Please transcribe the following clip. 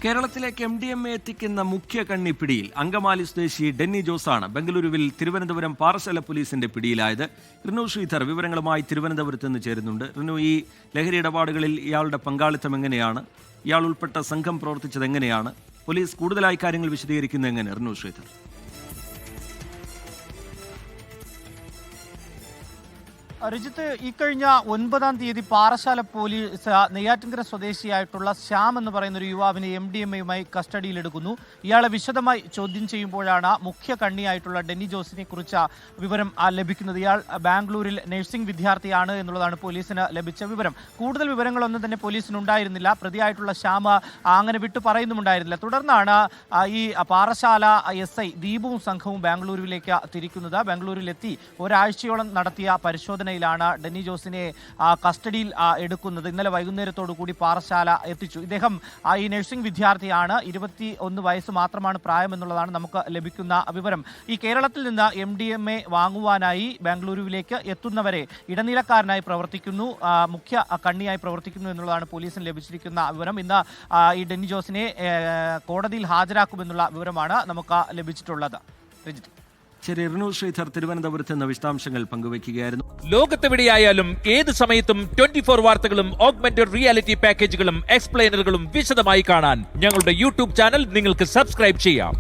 കേരളത്തിലേക്ക് MDMA എത്തിക്കുന്ന മുഖ്യ കണ്ണി പിടിയിൽ. അങ്കമാലി സ്വദേശി ഡെന്നി ജോസാണ് ബംഗളൂരുവിൽ തിരുവനന്തപുരം പാറശാല പോലീസിന്റെ പിടിയിലായത്. റിനു ശ്രീധർ വിവരങ്ങളുമായി തിരുവനന്തപുരത്ത് നിന്ന് ചേരുന്നുണ്ട്. റിനു, ഈ ലഹരി ഇടപാടുകളിൽ ഇയാളുടെ പങ്കാളിത്തം എങ്ങനെയാണ്? ഇയാൾ ഉൾപ്പെട്ട സംഘം പ്രവർത്തിച്ചത് എങ്ങനെയാണ്? പോലീസ് കൂടുതലായി കാര്യങ്ങൾ വിശദീകരിക്കുന്നത് എങ്ങനെ? റിനു ശ്രീധർ. രജിത്ത്, ഇക്കഴിഞ്ഞ 9-ാം തീയതി പാറശാല പോലീസ് നെയ്യാറ്റിൻകര സ്വദേശിയായിട്ടുള്ള ശ്യാം എന്ന് പറയുന്ന ഒരു യുവാവിനെ MDMAയുമായി കസ്റ്റഡിയിലെടുക്കുന്നു. ഇയാളെ വിശദമായി ചോദ്യം ചെയ്യുമ്പോഴാണ് മുഖ്യ കണ്ണിയായിട്ടുള്ള ഡെന്നി ജോസിനെ കുറിച്ച് വിവരം ലഭിക്കുന്നത്. ഇയാൾ ബാംഗ്ലൂരിൽ നഴ്സിംഗ് വിദ്യാർത്ഥിയാണ് എന്നുള്ളതാണ് പോലീസിന് ലഭിച്ച വിവരം. കൂടുതൽ വിവരങ്ങളൊന്നും തന്നെ പോലീസിനുണ്ടായിരുന്നില്ല. പ്രതിയായിട്ടുള്ള ശ്യാം അങ്ങനെ വിട്ടു പറയുന്നുമുണ്ടായിരുന്നില്ല. തുടർന്നാണ് ഈ പാറശാല SI ദീപുവും സംഘവും ബാംഗ്ലൂരുവിലേക്ക് തിരിക്കുന്നത്. ബാംഗ്ലൂരിലെത്തി ഒരാഴ്ചയോളം നടത്തിയ പരിശോധന ഡെന്നി ജോസിനെ കസ്റ്റഡിയിൽ എടുക്കുന്നത്. ഇന്നലെ വൈകുന്നേരത്തോടു കൂടി പാറശാല എത്തിച്ചു. ഇദ്ദേഹം ഈ നഴ്സിംഗ് വിദ്യാർത്ഥിയാണ്. 21 വയസ്സ് മാത്രമാണ് പ്രായം എന്നുള്ളതാണ് നമുക്ക് ലഭിക്കുന്ന വിവരം. ഈ കേരളത്തിൽ നിന്ന് MDMA വാങ്ങുവാനായി ബാംഗ്ലൂരുവിലേക്ക് എത്തുന്നവരെ ഇടനിലക്കാരനായി പ്രവർത്തിക്കുന്നു, മുഖ്യ കണ്ണിയായി പ്രവർത്തിക്കുന്നു എന്നുള്ളതാണ് പോലീസിന് ലഭിച്ചിരിക്കുന്ന വിവരം. ഇന്ന് ഈ ഡെന്നി ജോസിനെ കോടതിയിൽ ഹാജരാക്കുമെന്നുള്ള വിവരമാണ് നമുക്ക് ലഭിച്ചിട്ടുള്ളത്. രജിത്ത്. ശരി, റിനു ശ്രീധർ തിരുവനന്തപുരത്ത് നിന്ന് വിശദാംശങ്ങൾ പങ്കുവയ്ക്കുകയായിരുന്നു. ലോകത്തെവിടെയായാലും ഏത് സമയത്തും 24 വാർത്തകളും ഓഗ്മെന്റഡ് റിയാലിറ്റി പാക്കേജുകളും എക്സ്പ്ലെയിനറുകളും വിശദമായി കാണാൻ ഞങ്ങളുടെ YouTube ചാനൽ നിങ്ങൾക്ക് സബ്സ്ക്രൈബ് ചെയ്യാം.